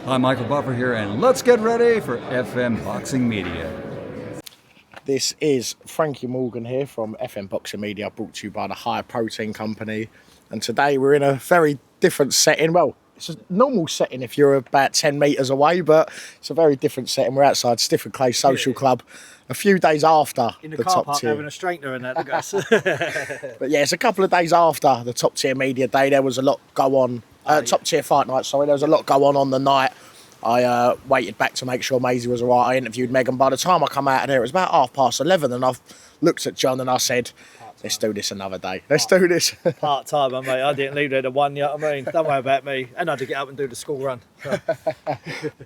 Hi, Michael Buffer here, and let's get ready for FM Boxing Media. This is Frankie Morgan here from FM Boxing Media, brought to you by the High Protein Company. And today we're in a very different setting. Well, it's a normal setting if you're about 10 metres away, but it's a very different setting. We're outside Stifford Clay Social Club a few days after in the the car top park tier. having a straightener and that. Look at us. But yeah, it's a couple of days after the top tier media day. There was a lot go on. Top tier fight night, sorry. There was a lot go on the night. I waited back to make sure Maisie was all right. I interviewed Megan. By the time I come out of there, it was about 11:30, and I've looked at John and I said, let's do this another day. Let's do this. Part time, mate. I didn't leave there to one, you know what I mean? Don't worry about me. And I had to get up and do the school run. So.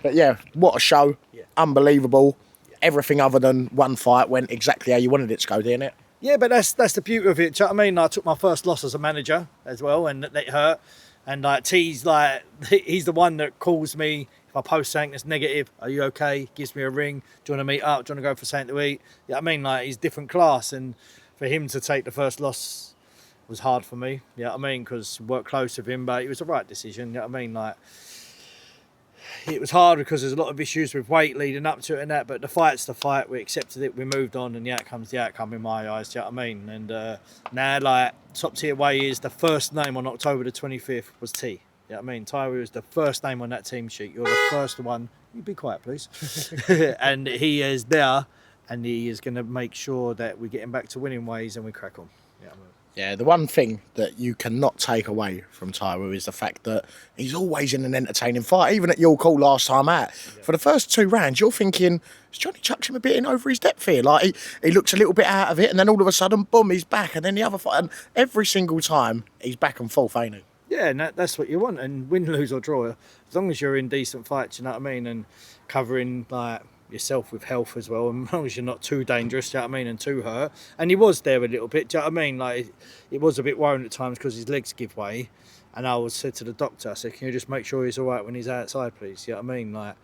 But yeah, what a show. Yeah. Unbelievable. Everything other than one fight went exactly how you wanted it to go, didn't it? Yeah, but that's the beauty of it. Do you know what I mean? I took my first loss as a manager as well, and it hurt. And like T's like, he's the one that calls me if I post something that's negative. Are you okay? Gives me a ring. Do you want to meet up? Do you want to go for something to eat? Yeah, I mean, like, he's different class, and for him to take the first loss was hard for me. Yeah, I mean, because worked close with him, but it was the right decision. You know what I mean? Like, it was hard because there's a lot of issues with weight leading up to it and that, but the fight's the fight. We accepted it, we moved on, and the outcome's the outcome in my eyes. Do you know what I mean? And now, like, top tier way is the first name on October the 25th was T. You know what I mean? Tyree was the first name on that team sheet. You're the first one. You be quiet, please. And he is there, and he is going to make sure that we get him back to winning ways and we crack on. You know what I mean? Yeah, the one thing that you cannot take away from Tyree is the fact that he's always in an entertaining fight. Even at your call last time out, for the first 2 rounds, you're thinking, has Johnny chucked him a bit in over his depth here? Like, he looks a little bit out of it, and then all of a sudden, boom, he's back. And then the other fight, and every single time, he's back and forth, ain't he? Yeah, and that's what you want. And win, lose or draw, as long as you're in decent fights, you know what I mean, and covering like yourself with health as well, and as long as you're not too dangerous, you know what I mean, and too hurt. And he was there a little bit, do you know what I mean? Like, it was a bit worrying at times because his legs give way. And I said to the doctor, I said, can you just make sure he's all right when he's outside, please? You know what I mean? Like,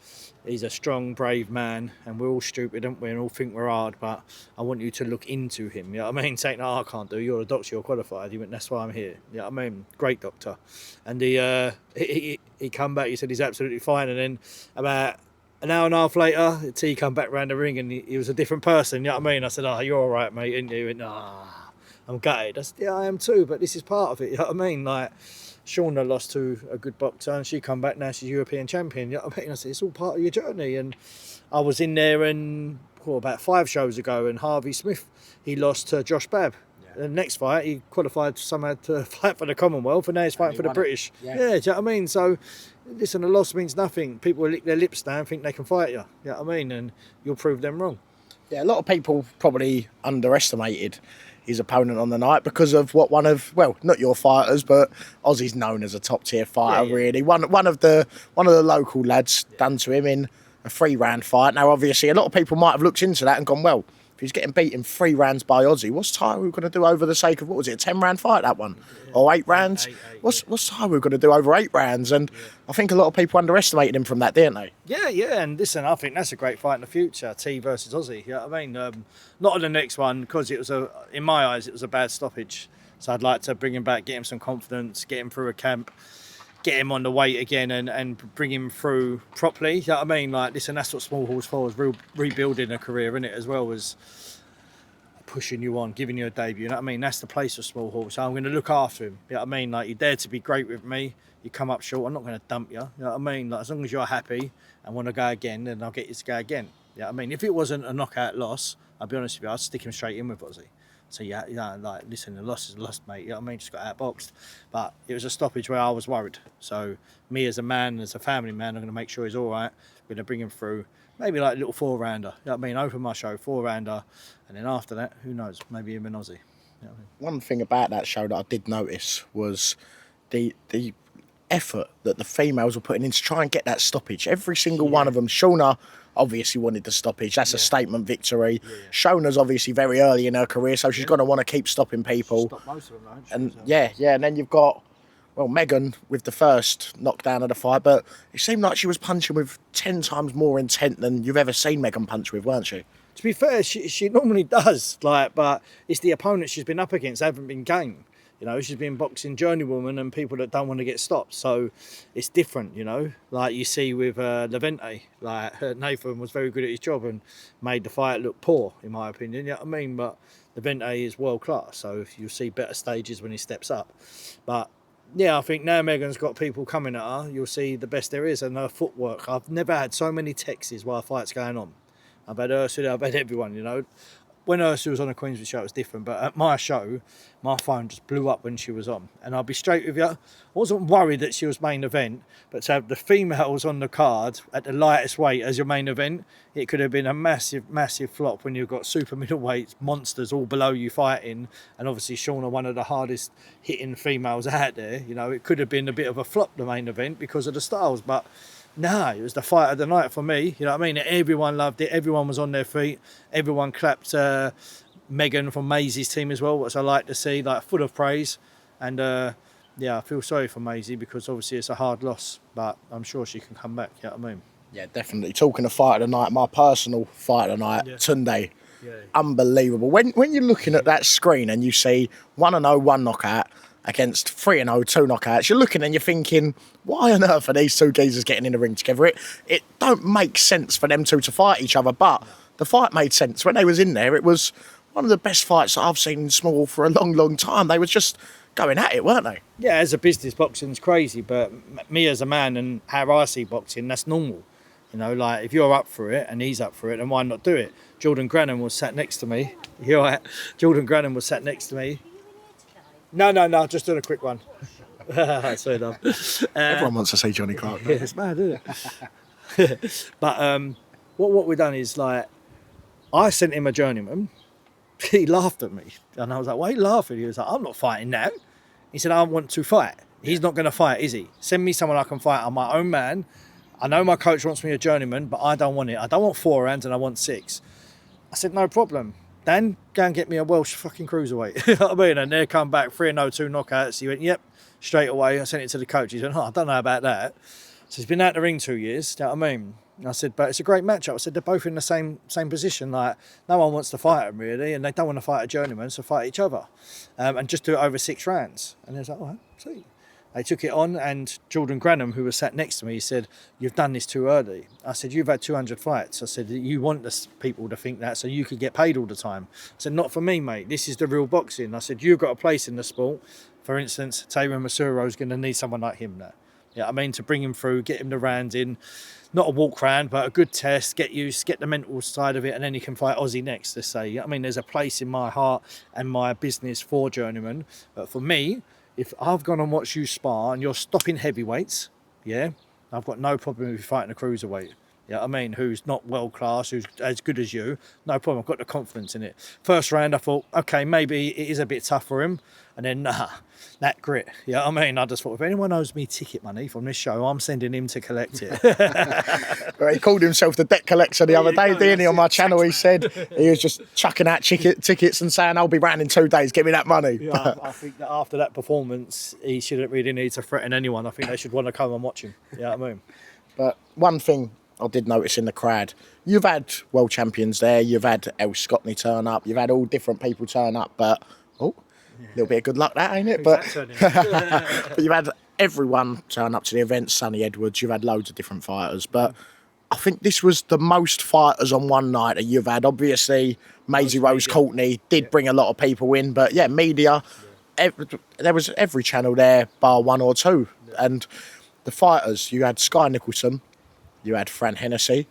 he's a strong, brave man, and we're all stupid, aren't we? And all think we're hard, but I want you to look into him. You know what I mean? Saying, no, I can't do. You're a doctor, you're qualified. He went, that's why I'm here. You know what I mean? Great doctor. And he come back, he said he's absolutely fine. And then about an hour and a half later, T come back round the ring, and he was a different person. You know what I mean? I said, oh, you're all right, mate, ain't you? He went, nah, I'm gutted. I said, yeah, I am too, but this is part of it. You know what I mean? Like, Shauna lost to a good boxer, and she come back now, she's European champion. You know what I mean? I said, it's all part of your journey. And I was in there about 5 shows ago, and Harvey Smith, he lost to Josh Babb. Yeah. The next fight, he qualified somehow to fight for the Commonwealth, and now he's fighting for the British. Yeah, do you know what I mean? So, listen, a loss means nothing. People will lick their lips down and think they can fight you. You know what I mean? And you'll prove them wrong. Yeah, a lot of people probably underestimated his opponent on the night because of what one of, well, not your fighters, but Ozzy's known as a top tier fighter. Really. One of the local lads done to him in a 3-round fight. Now, obviously, a lot of people might have looked into that and gone, well, if he's getting beaten 3 rounds by Ozzy, what's Tyree going to do over the sake of, what was it, a 10-round fight, that one? Or 8 rounds? What's Tyree going to do over 8 rounds? And I think a lot of people underestimated him from that, didn't they? Yeah, and listen, I think that's a great fight in the future, T versus Ozzy, you know what I mean? Not on the next one, because it was in my eyes, it was a bad stoppage. So I'd like to bring him back, get him some confidence, get him through a camp, get him on the weight again, and bring him through properly. You know what I mean? Like, listen, that's what Small Hall's for, is rebuilding a career, innit, as well as pushing you on, giving you a debut. You know what I mean? That's the place for Small Hall. So I'm going to look after him. You know what I mean? Like, you dare to be great with me, you come up short, I'm not going to dump you. You know what I mean? Like, as long as you're happy and want to go again, then I'll get you to go again. You know what I mean? If it wasn't a knockout loss, I'll be honest with you, I'd stick him straight in with Ozzy. So yeah, like, listen, the loss is a loss, mate. You know what I mean? Just got outboxed. But it was a stoppage where I was worried. So me as a man, as a family man, I'm going to make sure he's all right. I'm going to bring him through. Maybe like a little 4-rounder. You know what I mean? Open my show, 4-rounder. And then after that, who knows? Maybe him and Ozzy. You know what I mean? One thing about that show that I did notice was the effort that the females were putting in to try and get that stoppage. Every single one of them. Shauna obviously wanted the stoppage. That's a statement victory. Shauna's obviously very early in her career, so she's going to want to keep stopping people. Stop most of them, right? And and then you've got, well, Megan with the first knockdown of the fight, but it seemed like she was punching with 10 times more intent than you've ever seen Megan punch with, weren't she? To be fair, she normally does, like, but it's the opponents she's been up against haven't been game. You know, she's been boxing journeywoman and people that don't want to get stopped. So it's different, you know. Like you see with Levente, like Nathan was very good at his job and made the fight look poor, in my opinion. You know what I mean? But Levente is world class, so you'll see better stages when he steps up. But yeah, I think now Megan's got people coming at her. You'll see the best there is, and her footwork. I've never had so many texts while a fight's going on. I've had Ursula, I've had everyone, you know. When Ursula was on a Queenswood show, it was different. But at my show, my phone just blew up when she was on. And I'll be straight with you, I wasn't worried that she was main event, but to have the females on the card at the lightest weight as your main event, it could have been a massive, massive flop when you've got super middleweight monsters all below you fighting. And obviously Shauna, one of the hardest hitting females out there. You know, it could have been a bit of a flop, the main event, because of the styles. But no, it was the fight of the night for me. You know what I mean? Everyone loved it. Everyone was on their feet. Everyone clapped Megan from Maisie's team as well, which I like to see, like full of praise. And yeah, I feel sorry for Maisie because obviously it's a hard loss, but I'm sure she can come back. You know what I mean? Yeah, definitely. Talking of fight of the night, my personal fight of the night, Tunde. Yeah. Unbelievable. When you're looking at that screen and you see 1-0, 1 knockout against 3-0, 2 knockouts, you're looking and you're thinking, why on earth are these two geezers getting in the ring together? It don't make sense for them two to fight each other, but the fight made sense. When they was in there, it was one of the best fights that I've seen in small for a long, long time. They was just going at it, weren't they? Yeah, as a business, boxing's crazy, but me as a man and how I see boxing, that's normal. You know, like if you're up for it and he's up for it, then why not do it? Jordan Grannon was sat next to me. You're right. Jordan Grannon was sat next to me. No, just doing a quick one. Sorry, love. Everyone wants to see Johnny Clark. Yeah, it's mad, isn't it? But what we've done is, like, I sent him a journeyman. He laughed at me. And I was like, why are you laughing? He was like, I'm not fighting now. He said, I want to fight. He's not going to fight, is he? Send me someone I can fight. I'm my own man. I know my coach wants me a journeyman, but I don't want it. I don't want 4 rounds and I want 6. I said, no problem. Dan, go and get me a Welsh fucking cruiserweight. You know what I mean? And they come back 3-0, 2 knockouts. He went, yep, straight away. I sent it to the coach. He went, I don't know about that. So he's been out the ring 2 years. You know what I mean? And I said, but it's a great matchup. I said, they're both in the same position. Like, no one wants to fight them, really, and they don't want to fight a journeyman, so fight each other. And just do it over 6 rounds. And they was like, all right, see. They took it on, and Jordan Granham, who was sat next to me, said, you've done this too early. I said, you've had 200 fights. I said, you want the people to think that so you could get paid all the time. I said, not for me, mate. This is the real boxing. I said, you've got a place in the sport. For instance, Taylor Masuro's going to need someone like him now. Yeah, I mean, to bring him through, get him the round in, not a walk round, but a good test, get used, get the mental side of it, and then he can fight Aussie next, let's say. I mean, there's a place in my heart and my business for journeyman. But for me, if I've gone and watched you spar and you're stopping heavyweights, yeah, I've got no problem with you fighting a cruiserweight. Yeah, I mean, who's not world class, who's as good as you, no problem. I've got the confidence in it. First round, I thought, okay, maybe it is a bit tough for him. And then, that grit. Yeah, I mean, I just thought, if anyone owes me ticket money from this show, I'm sending him to collect it. Well, he called himself the debt collector the other day, didn't he? On my channel, he said he was just chucking out tickets and saying, I'll be round in 2 days, give me that money. Yeah, I think that after that performance, he shouldn't really need to threaten anyone. I think they should want to come and watch him. Yeah, I mean. But one thing I did notice in the crowd, you've had world champions there, you've had El Scotney turn up, you've had all different people turn up, but a little bit of good luck that, ain't it? But you've had everyone turn up to the event, Sonny Edwards, you've had loads of different fighters, but I think this was the most fighters on one night that you've had. Obviously, Maisie Rose Courtney did bring a lot of people in, but yeah, media, there was every channel there, bar 1 or 2. And the fighters, you had Sky Nicholson, you had Fran Hennessy,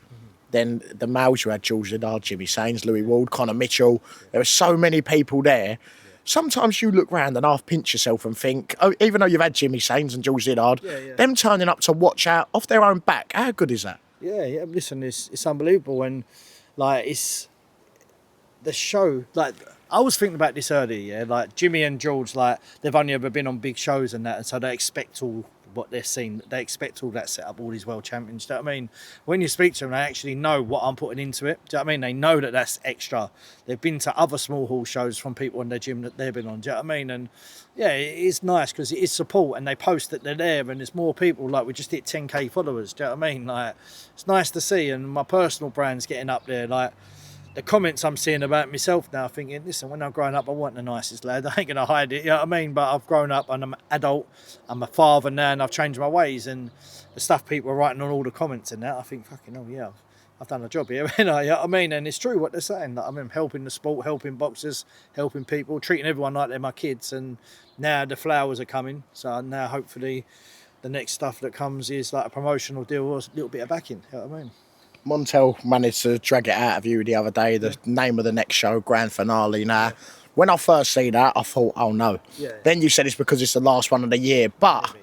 then the males, you had Jules Zidard, Jimmy Sains, Louis Ward, Conor Mitchell. There were so many people there. Sometimes you look round and half pinch yourself and think, oh, even though you've had Jimmy Sains and Jules Zidard, them turning up to watch out off their own back, how good is that? Yeah, listen, it's unbelievable. And, like, it's the show, like, I was thinking about this earlier, yeah, like Jimmy and George, like, they've only ever been on big shows and that, and so they expect all what they're seeing, they expect all that setup, all these world champions. Do you know what I mean? When you speak to them, they actually know what I'm putting into it. Do you know what I mean? They know that that's extra. They've been to other small hall shows from people in their gym that they've been on. Do you know what I mean? And yeah, it is nice because it is support, and they post that they're there, and there's more people. Like, we just hit 10k followers. Do you know what I mean? Like, it's nice to see, and my personal brand's getting up there. Like, the comments I'm seeing about myself now, thinking, listen, when I'm growing up, I wasn't the nicest lad. I ain't going to hide it, you know what I mean? But I've grown up and I'm an adult. I'm a father now and I've changed my ways. And the stuff people are writing on all the comments and that, I think, fucking, oh yeah, I've done a job here, you know what I mean? And it's true what they're saying. Like, I mean, helping the sport, helping boxers, helping people, treating everyone like they're my kids. And now the flowers are coming. So now hopefully the next stuff that comes is like a promotional deal or a little bit of backing, you know what I mean? Montel managed to drag it out of you the other day, the name of the next show, grand finale. Now, when I first seen that, I thought, oh no. Yeah. Then you said it's because it's the last one of the year. But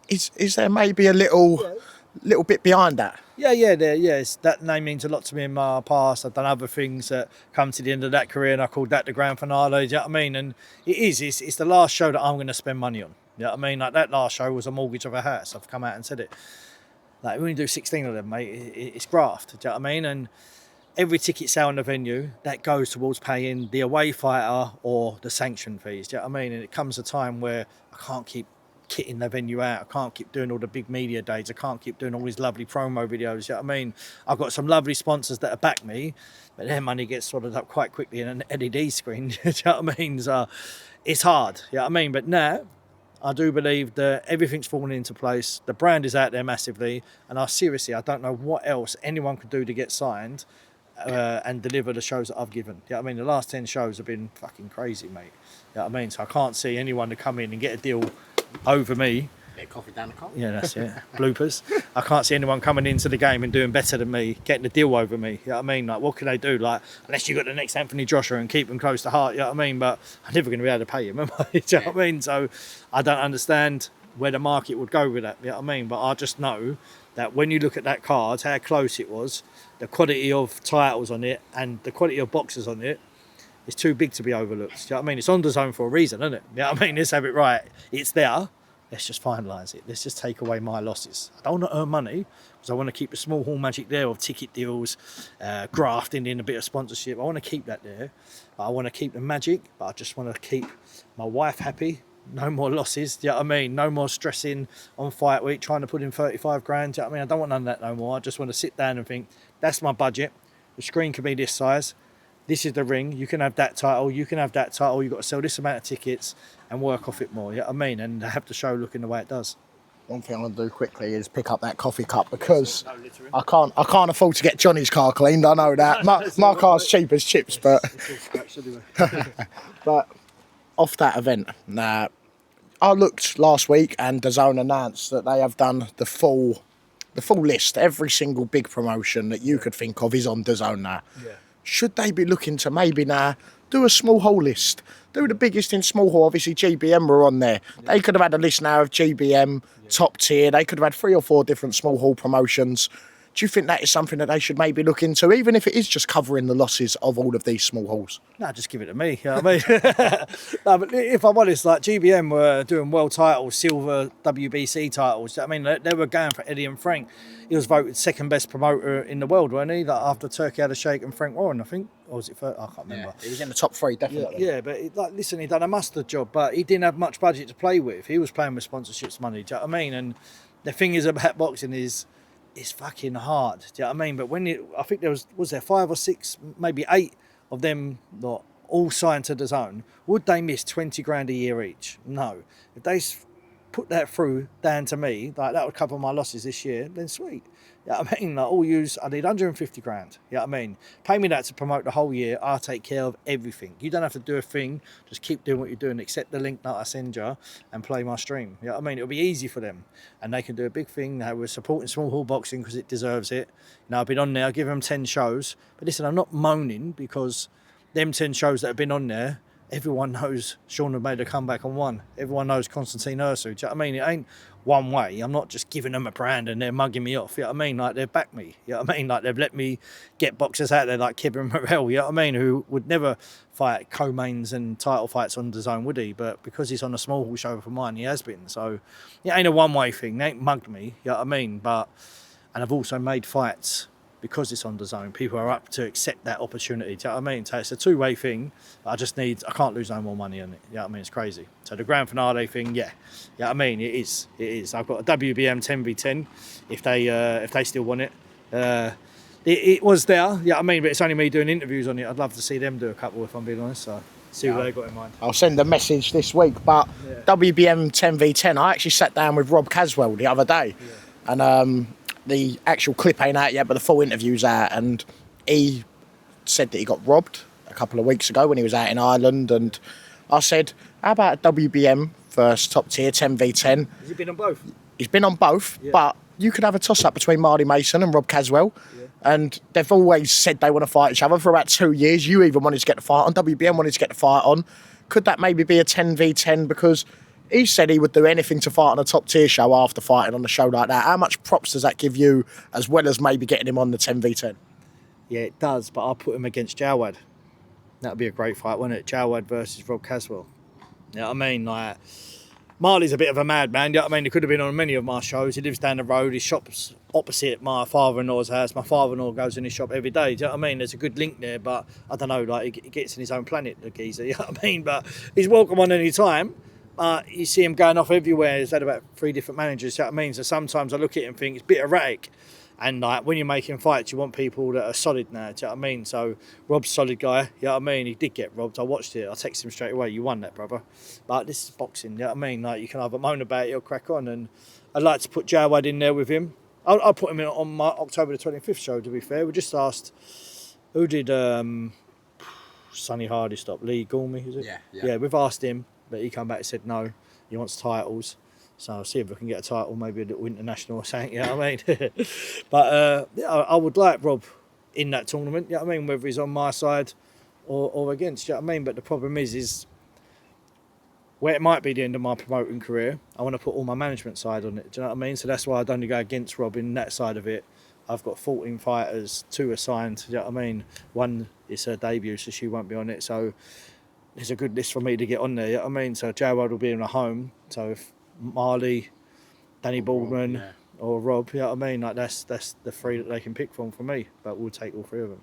is there maybe a little bit behind that? Yeah, that name means a lot to me in my past. I've done other things that come to the end of that career and I called that the grand finale, do you know what I mean? And it's the last show that I'm going to spend money on. You know what I mean? Like that last show was a mortgage of a house. I've come out and said it. Like, we only do 16 of them, mate. It's graft, do you know what I mean? And every ticket sale in the venue, that goes towards paying the away fighter or the sanction fees, do you know what I mean? And it comes a time where I can't keep kitting the venue out. I can't keep doing all the big media days. I can't keep doing all these lovely promo videos, you know what I mean? I've got some lovely sponsors that have backed me, but their money gets swallowed up quite quickly in an LED screen, do you know what I mean? So it's hard, you know what I mean? But now, I do believe that everything's falling into place. The brand is out there massively, and I don't know what else anyone could do to get signed and deliver the shows that I've given. Yeah, you know I mean, the last 10 shows have been fucking crazy, mate. You know what I mean? So I can't see anyone to come in and get a deal over me. Bit of coffee down the collar. Yeah, that's it. Bloopers. I can't see anyone coming into the game and doing better than me, getting a deal over me. You know what I mean? Like, what can they do? Like, unless you got the next Anthony Joshua and keep them close to heart, you know what I mean? But I'm never going to be able to pay him, am I? Do you know what I mean? So I don't understand where the market would go with that, you know what I mean? But I just know that when you look at that card, how close it was, the quality of titles on it and the quality of boxers on it, it's too big to be overlooked. Do you know what I mean? It's on the zone for a reason, isn't it? You know what I mean? Let's have it right. It's there. Let's just finalise it. Let's just take away my losses. I don't want to earn money because I want to keep the small hall magic there of ticket deals, grafting in a bit of sponsorship. I want to keep that there. I want to keep the magic, but I just want to keep my wife happy. No more losses, do you know what I mean? No more stressing on fight week, trying to put in 35 grand. Do you know what I mean? I don't want none of that no more. I just want to sit down and think, that's my budget. The screen can be this size. This is the ring. You can have that title. You can have that title. You've got to sell this amount of tickets and work off it more. You know what I mean? And have the show looking the way it does. One thing I'm going to do quickly is pick up that coffee cup because I can't afford to get Johnny's car cleaned. I know that. My car's cheap as chips, but but off that event, I looked last week and DAZN announced that they have done the full list. Every single big promotion that you could think of is on DAZN now. Yeah. Should they be looking to maybe now do a small hall list? Do the biggest in small hall. Obviously, GBM were on there. Yeah. They could have had a list now of GBM, top tier. They could have had 3 or 4 different small hall promotions. Do you think that is something that they should maybe look into, even if it is just covering the losses of all of these small halls? No, just give it to me, you know what I mean? No, but if I'm honest, like GBM were doing world titles, silver WBC titles. I mean, they were going for Eddie and Frank. He was voted second best promoter in the world, wasn't he? Like after Turkey had a shake and Frank Warren, I think. Or was it first? I can't remember. Yeah, he was in the top 3, definitely. Yeah, but listen, he done a mustard job, but he didn't have much budget to play with. He was playing with sponsorships money, do you know what I mean? And the thing is about boxing is, it's fucking hard. Do you know what I mean? But I think there was there 5 or 6, maybe 8 of them that all signed to DAZN. Would they miss 20 grand a year each? No. If they put that through down to me, like that would cover my losses this year, then sweet. You know what I mean? Like, I need 150 grand. You know what I mean? Pay me that to promote the whole year. I'll take care of everything. You don't have to do a thing. Just keep doing what you're doing. Accept the link that I send you and play my stream. You know what I mean? It'll be easy for them. And they can do a big thing. They were supporting small hall boxing because it deserves it. Now, I've been on there. I give them 10 shows. But listen, I'm not moaning because them 10 shows that have been on there, everyone knows Sean had made a comeback and won. Everyone knows Konstantin Ursu. Do you know what I mean? It ain't one way. I'm not just giving them a brand and they're mugging me off. You know what I mean? Like, they've backed me. You know what I mean? Like, they've let me get boxers out there like Kibben Morrell, you know what I mean? Who would never fight co-mains and title fights on DAZN, would he? But because he's on a small hall show for mine, he has been. So it ain't a one-way thing. They ain't mugged me, you know what I mean? And I've also made fights because it's on DAZN. People are up to accept that opportunity. Do you know what I mean? So it's a two-way thing. I can't lose no more money on it. You know what I mean? It's crazy. So the grand finale thing, yeah. You know what I mean? It is. I've got a WBM 10v10 if they still want it. it was there, yeah, I mean, but it's only me doing interviews on it. I'd love to see them do a couple, if I'm being honest. So see what they got in mind. I'll send a message this week. But WBM 10v10, I actually sat down with Rob Caswell the other day, and the actual clip ain't out yet, but the full interview's out, and he said that he got robbed a couple of weeks ago when he was out in Ireland, and I said, how about a WBM first top tier 10v10? Has he been on both? He's been on both, but you could have a toss-up between Marty Mason and Rob Caswell. And they've always said they want to fight each other for about 2 years. You even wanted to get the fight on. WBM wanted to get the fight on. Could that maybe be a 10v10? Because he said he would do anything to fight on a top-tier show after fighting on a show like that. How much props does that give you, as well as maybe getting him on the 10v10? Yeah, it does, but I'll put him against Jawad. That would be a great fight, wouldn't it? Jawad versus Rob Caswell. You know what I mean? Like, Marley's a bit of a madman, you know what I mean? He could have been on many of my shows. He lives down the road. His shop's opposite my father-in-law's house. My father-in-law goes in his shop every day, do you know what I mean? There's a good link there, but I don't know, like, he gets in his own planet, the geezer, you know what I mean? But he's welcome on any time. You see him going off everywhere. He's had about 3 different managers, you know what I mean? So sometimes I look at him and think it's a bit erratic. And like when you're making fights, you want people that are solid now, do you know what I mean? So Rob's a solid guy, you know what I mean? He did get robbed. I watched it. I texted him straight away, you won that, brother. But this is boxing, you know what I mean? Like, you can either moan about it or crack on. And I'd like to put Jawad in there with him. I'll put him in on my October the 25th show, to be fair. We just asked, who did Sonny Hardy stop? Lee Gormy, is it? Yeah, we've asked him, but he come back and said no, he wants titles. So I'll see if I can get a title, maybe a little international or something, you know what I mean? But I would like Rob in that tournament, you know what I mean? Whether he's on my side or against, you know what I mean? But the problem is where it might be the end of my promoting career, I want to put all my management side on it, do you know what I mean? So that's why I'd only go against Rob in that side of it. I've got 14 fighters, 2 assigned, do you know what I mean? One is her debut, so she won't be on it. So there's a good list for me to get on there, you know what I mean? So Jawad will be in a home. So if Marley, Danny Baldwin, or Rob, you know what I mean? Like that's the 3 that they can pick from for me, but we'll take all 3 of them.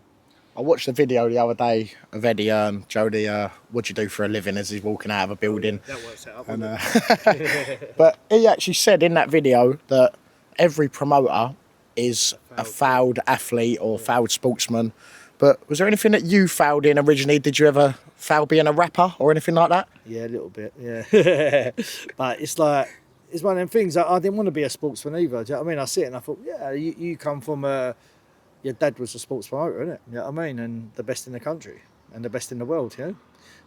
I watched the video the other day of Eddie Jody, what do you do for a living, as he's walking out of a building. That works out. And, but he actually said in that video that every promoter is a failed athlete or failed sportsman. But was there anything that you failed in originally? Did you ever fail being a rapper or anything like that? Yeah, a little bit, yeah. But it's like, it's one of them things. I didn't want to be a sportsman either. Do you know what I mean? I see it and I thought, yeah, you come from your dad was a sports promoter, innit? You know what I mean? And the best in the country and the best in the world, you know?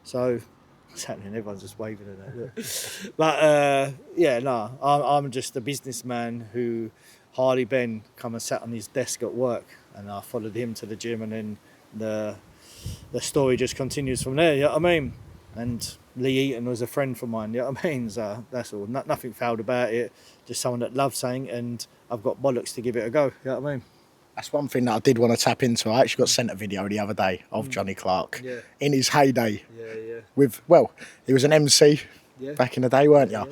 So, what's happening? Everyone's just waving at that. But, yeah, no, I'm just a businessman who Harley Ben come and sat on his desk at work, and I followed him to the gym, and then the story just continues from there, you know what I mean? And Lee Eaton was a friend of mine, you know what I mean? So that's all. Nothing fouled about it. Just someone that loves something, and I've got bollocks to give it a go, you know what I mean? That's one thing that I did want to tap into. I actually got sent a video the other day of Johnny Clark in his heyday. Yeah. With, well, he was an MC back in the day, weren't you?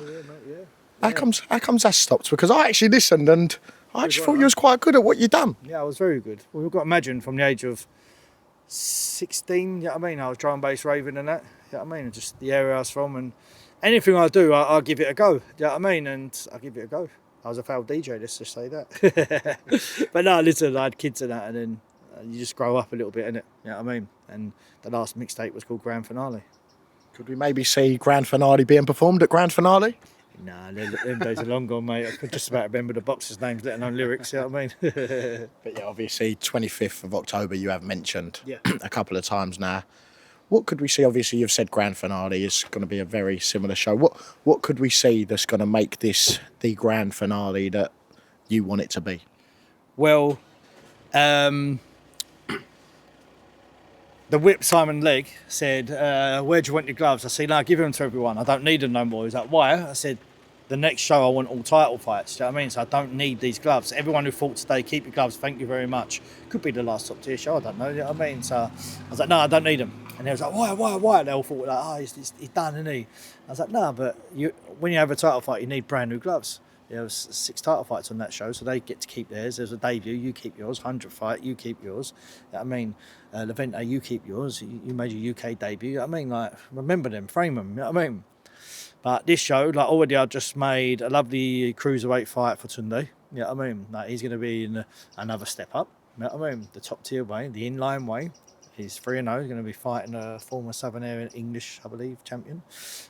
Yeah. How comes that stopped? Because I actually listened and I actually thought you was quite good at what you done. Yeah, I was very good. Well, you've got to imagine from the age of 16, you know what I mean? I was drum and bass raving and that, you know what I mean? Just the area I was from, and anything I do, I'll give it a go, you know what I mean? And I'll give it a go. I was a failed DJ, let's just say that. But no, listen, I had kids and that, and then you just grow up a little bit, innit? You know what I mean? And the last mixtape was called Grand Finale. Could we maybe see Grand Finale being performed at Grand Finale? Nah, them days are long gone, mate. I could just about remember the boxers' names, let alone lyrics, you know what I mean? But yeah, obviously 25th of October you have mentioned a couple of times now. What could we see? Obviously you've said Grand Finale is going to be a very similar show. What could we see that's going to make this the Grand Finale that you want it to be? Well, the whip Simon Legg said, where do you want your gloves? I said, no, give them to everyone. I don't need them no more. He was like, why? I said, the next show I want all title fights. Do you know what I mean? So I don't need these gloves. Everyone who fought today, keep your gloves. Thank you very much. Could be the last top tier show. I don't know. You know what I mean? So I was like, no, I don't need them. And they was like, why? They all thought like, oh, he's done, isn't he? I was like, no, but when you have a title fight, you need brand new gloves. There was 6 title fights on that show, so they get to keep theirs. There's a debut, you keep yours. 100 fight, you keep yours. You know what I mean? Levente, you keep yours. You made your UK debut. You know what I mean? Like, remember them, frame them. You know what I mean? But this show, like already, I just made a lovely cruiserweight fight for Tunde. You You know what I mean? Like, he's going to be in another step up. You know what I mean? The top tier way, the inline way. He's 3-0. He's going to be fighting a former Southern Area English, I believe, champion.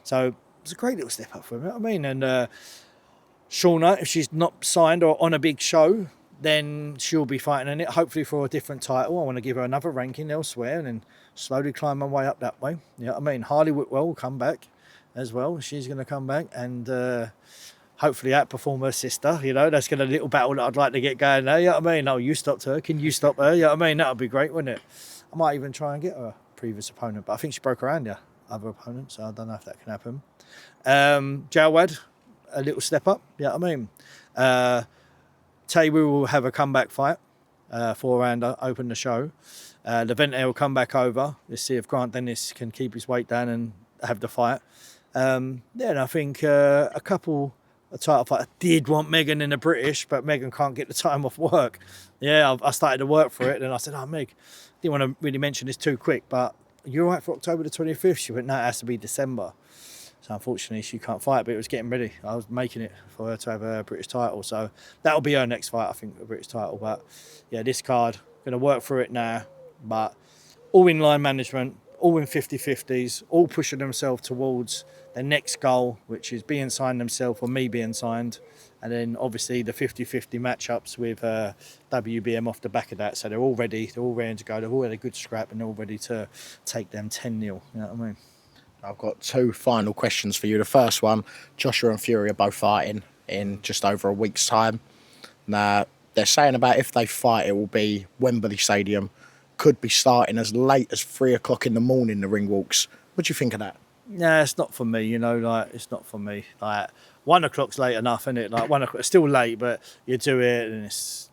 So it's a great little step up for him. You know what I mean? And Shauna, if she's not signed or on a big show, then she'll be fighting in it, hopefully for a different title. I want to give her another ranking elsewhere and then slowly climb my way up that way. You know what I mean? Harley Whitwell will come back as well. She's going to come back and hopefully outperform her sister. You know, that's going to be a little battle that I'd like to get going there. You know what I mean? Oh, you stopped her. Can you stop her? You know what I mean? That would be great, wouldn't it? I might even try and get her previous opponent, but I think she broke her hand, yeah, other opponent, so I don't know if that can happen. Jawad, a little step up. You know what I mean? Tay will have a comeback fight, 4-rounder, open the show. Levente will come back over. Let's see if Grant Dennis can keep his weight down and have the fight. And I think a title fight. I did want Megan in the British, but Megan can't get the time off work. Yeah, I started to work for it, and I said, "Oh, Meg, didn't want to really mention this too quick, but you're right for October the 25th." She went, "No, it has to be December." So unfortunately, she can't fight, but it was getting ready. I was making it for her to have a British title, so that'll be her next fight, I think, a British title. But yeah, this card, going to work through it now, but all in line management, all in 50-50s, all pushing themselves towards their next goal, which is being signed themselves or me being signed. And then obviously the 50-50 matchups with WBM off the back of that. So they're all ready. They're all ready to go. They've all had a good scrap and they're all ready to take them 10-0. You know what I mean? I've got two final questions for you. The first one, Joshua and Fury are both fighting in just over a week's time. Now, they're saying about if they fight, it will be Wembley Stadium. Could be starting as late as 3 o'clock in the morning, the ring walks. What do you think of that? Nah, it's not for me, you know, like, it's not for me. Like, 1 o'clock's late enough, isn't it? Like, 1 o'clock, it's still late, but you do it, and it's,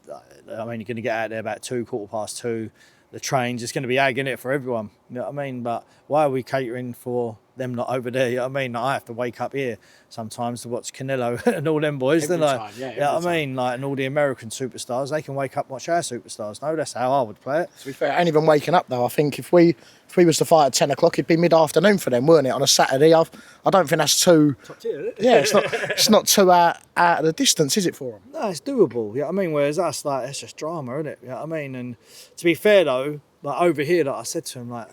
I mean, you're going to get out there about 2, 2:15. The trains, it's going to be ag in it for everyone, you know what I mean? But why are we catering for them not over there, you know what I mean? I have to wake up here sometimes to watch Canelo and all them boys, Every don't I? time, yeah, You know what every I mean? Like, and all the American superstars, they can wake up and watch our superstars. No, that's how I would play it. To be fair, I ain't even waking up though. I think if we was to fight at 10 o'clock, it'd be mid-afternoon for them, weren't it? On a Saturday, I don't think that's too... Top tier, isn't it? Yeah, it's not too out of the distance, is it, for them? No, it's doable, you know what I mean? Whereas us, like, it's just drama, isn't it? You know what I mean? And to be fair though, like over here, like I said to him, like,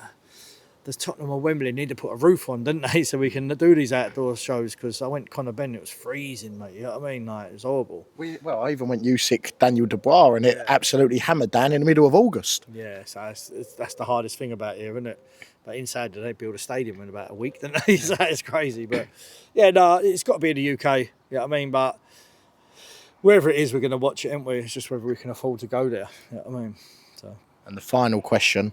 does Tottenham or Wembley need to put a roof on, didn't they? So we can do these outdoor shows, because I went Conor Bennett, it was freezing, mate. You know what I mean? Like, it was horrible. I even went Usyk, Daniel Dubois, and it absolutely hammered down in the middle of August. Yeah, so that's the hardest thing about here, isn't it? But inside, they build a stadium in about a week, didn't they? So it's crazy. But yeah, no, it's got to be in the UK, you know what I mean? But wherever it is, we're going to watch it, ain't we? It's just whether we can afford to go there, you know what I mean? So. And the final question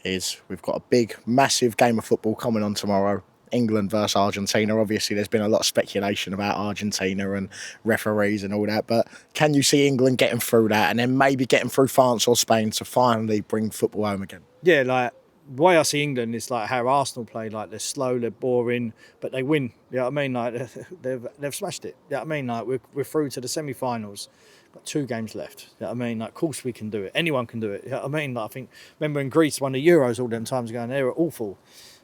is, we've got a big, massive game of football coming on tomorrow. England versus Argentina. Obviously, there's been a lot of speculation about Argentina and referees and all that, but can you see England getting through that and then maybe getting through France or Spain to finally bring football home again? Yeah, like, the way I see England is like how Arsenal play. Like, they're slow, they're boring, but they win. You know what I mean? Like, they've smashed it. You know what I mean? Like, we're through to the semi-finals. Got 2 games left. You know what I mean? Like, of course we can do it. Anyone can do it. You know what I mean? Like, I think, remember in Greece won the Euros all them times ago, and they were awful.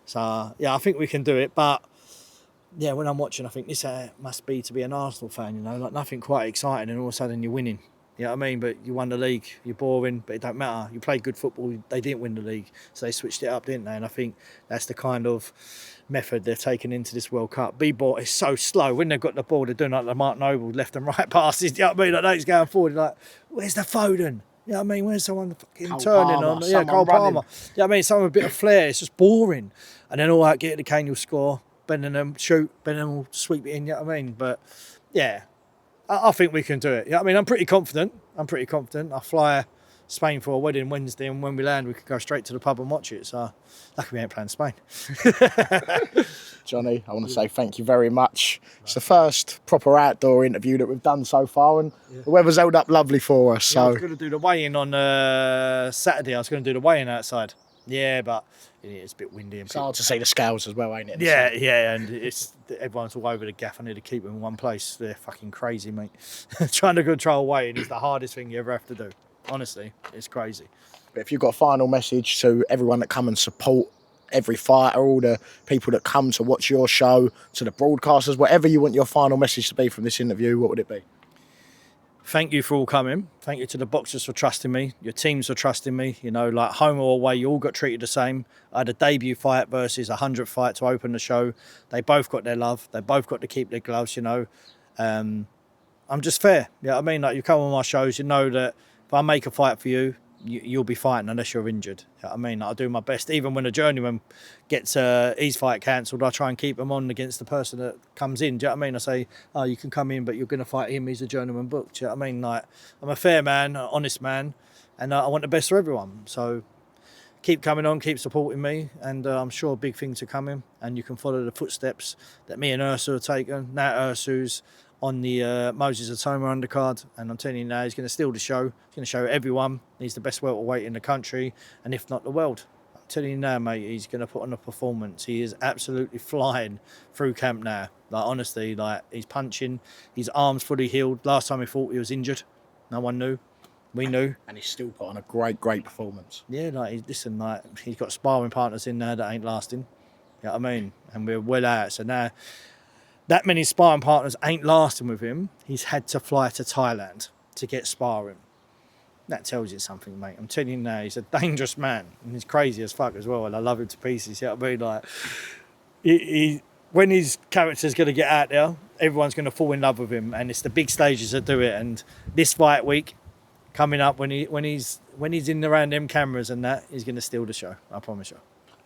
So yeah, I think we can do it. But yeah, when I'm watching, I think this must be to be an Arsenal fan. You know, like, nothing quite exciting, and all of a sudden you're winning. You know what I mean? But you won the league. You're boring, but it don't matter. You played good football. They didn't win the league, so they switched it up, didn't they? And I think that's the kind of method they've taken into this World Cup. B-ball is so slow. When they've got the ball, they're doing like the Mark Noble left and right passes. You know what I mean? Like, he's going forward. Like, where's the Foden? You know what I mean? Where's someone fucking Cole turning Palmer, on? Yeah, Cole Palmer. You know what I mean? Someone with a bit of flair. It's just boring. And then all that, get the Kane will score. Bellingham shoot. Bellingham will sweep it in. You know what I mean? But yeah, I think we can do it. You know what I mean? I'm pretty confident. I fly Spain for a wedding Wednesday, and when we land, we could go straight to the pub and watch it. So luckily we ain't playing Spain. Johnny, I want to say thank you very much. It's the first proper outdoor interview that we've done so far, and the weather's held up lovely for us. Yeah, I So was going to do the weigh-in on Saturday. I was going to do the weigh-in outside. Yeah, but it's a bit windy. And it's hard to see the scales as well, ain't it? Yeah, and everyone's all over the gaff. I need to keep them in one place. They're fucking crazy, mate. Trying to control weighing is the hardest thing you ever have to do. Honestly, it's crazy. But if you've got a final message to everyone that come and support every fighter, all the people that come to watch your show, to the broadcasters, whatever you want your final message to be from this interview, what would it be? thank you for all coming. Thank you to the boxers for trusting me. Your teams for trusting me. You know, like home or away, you all got treated the same. I had a debut fight versus a 100th fight to open the show. They both got their love. They both got to keep their gloves, you know. I'm just fair. You know what I mean? Like, you come on my shows, you know that if I make a fight for you, you'll be fighting unless you're injured. You know what I mean? Like, I do my best. Even when a journeyman gets his fight cancelled, I try and keep him on against the person that comes in. Do you know what I mean? I say, oh, you can come in, but you're going to fight him. He's a journeyman booked. Do you know what I mean? Like, I'm a fair man, an honest man, and I want the best for everyone. So keep coming on, keep supporting me, and I'm sure big things are coming, and you can follow the footsteps that me and Ursu have taken. Now Ursu's on the Moses Atoma undercard, and I'm telling you now, he's going to steal the show. He's going to show everyone he's the best welterweight in the country, and if not the world. I'm telling you now, mate, he's going to put on a performance. He is absolutely flying through camp now. Like, honestly, like, he's punching, his arm's fully healed. Last time he fought, he was injured. No one knew. We knew. And he's still put on a great performance. Yeah, like, listen, like, he's got sparring partners in there that ain't lasting. You know what I mean? And we're well out. So now, that many sparring partners ain't lasting with him. He's had to fly to Thailand to get sparring. That tells you something, mate. I'm telling you now, he's a dangerous man. And he's crazy as fuck as well. And I love him to pieces. You know what I mean? Like, when his character's going to get out there, everyone's going to fall in love with him. And it's the big stages that do it. And this fight week coming up, when he's in around them cameras and that, he's going to steal the show. I promise you.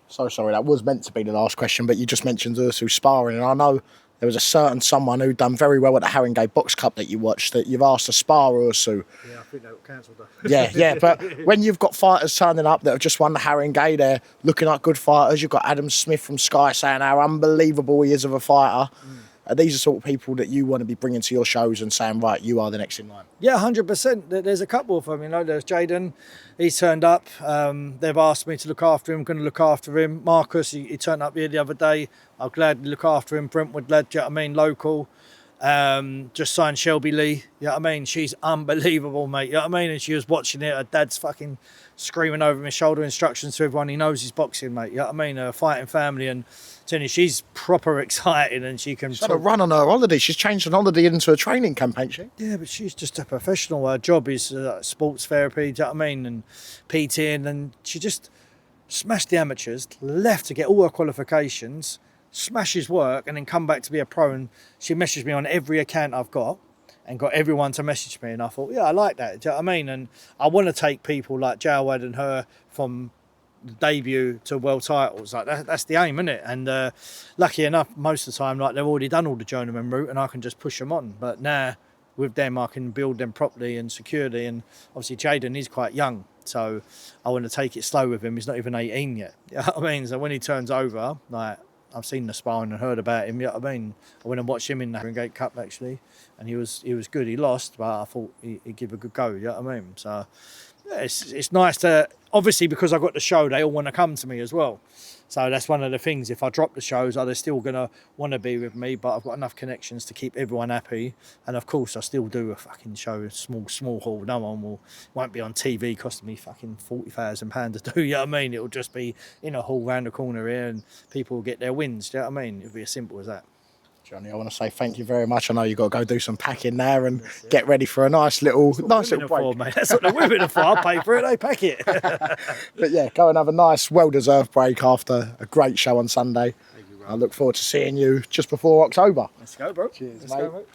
So sorry, that was meant to be the last question, but you just mentioned Ursu sparring, and I know there was a certain someone who done very well at the Haringey Box Cup that you watched that you've asked to spar Ursu. Yeah, I think they were cancelled though. Yeah, but when you've got fighters turning up that have just won the Haringey, they're looking like good fighters. You've got Adam Smith from Sky saying how unbelievable he is of a fighter. These are sort of people that you want to be bringing to your shows and saying, right, you are the next in line. Yeah, 100%. There's a couple of them. You know, there's Jaden. He's turned up. They've asked me to look after him. I'm going to look after him. Marcus, he turned up here the other day. I'll gladly look after him. Brentwood lad, do you know what I mean? Local. Just signed Shelby Lee. You know what I mean? She's unbelievable, mate. You know what I mean? And she was watching it. Her dad's fucking screaming over my shoulder instructions to everyone. He knows he's boxing, mate. You know what I mean? A fighting family, and telling you, she's proper excited, and she can. She's had a run on her holiday. She's changed an holiday into a training camp, ain't she? Yeah, but she's just a professional. Her job is sports therapy. Do you know what I mean? And PTing, and she just smashed the amateurs, left to get all her qualifications, smashes work, and then come back to be a pro. And she messaged me on every account I've got, and got everyone to message me. And I thought, yeah, I like that. Do you know what I mean? And I want to take people like Jawad and her from debut to world titles. Like, that's the aim, isn't it? And lucky enough, most of the time, like, they've already done all the journeyman route, and I can just push them on. But now with them, I can build them properly and securely. And obviously Jaden is quite young, so I want to take it slow with him. He's not even 18 yet. You know what I mean? So when he turns over, like, I've seen the sparring and heard about him. You know what I mean? I went and watched him in the Haringey Cup actually, and he was good. He lost, but I thought he'd give a good go. You know what I mean? So yeah, it's nice to, obviously, because I got the show, they all want to come to me as well. So that's one of the things. If I drop the shows, are they still gonna want to be with me? But I've got enough connections to keep everyone happy. And of course, I still do a fucking show, small hall. No one won't be on TV costing me fucking £40,000 to do. You know what I mean? It'll just be in a hall round the corner here, and people will get their wins. Do you know what I mean? It'll be as simple as that. Johnny, I want to say thank you very much. I know you've got to go do some packing there and get ready for a nice little break. For, mate. That's what the women are for. I'll pay for it, they pack it. But yeah, go and have a nice, well-deserved break after a great show on Sunday. Thank you, I look forward to seeing you just before October. Let's go, bro. Cheers, Let's mate. go, mate.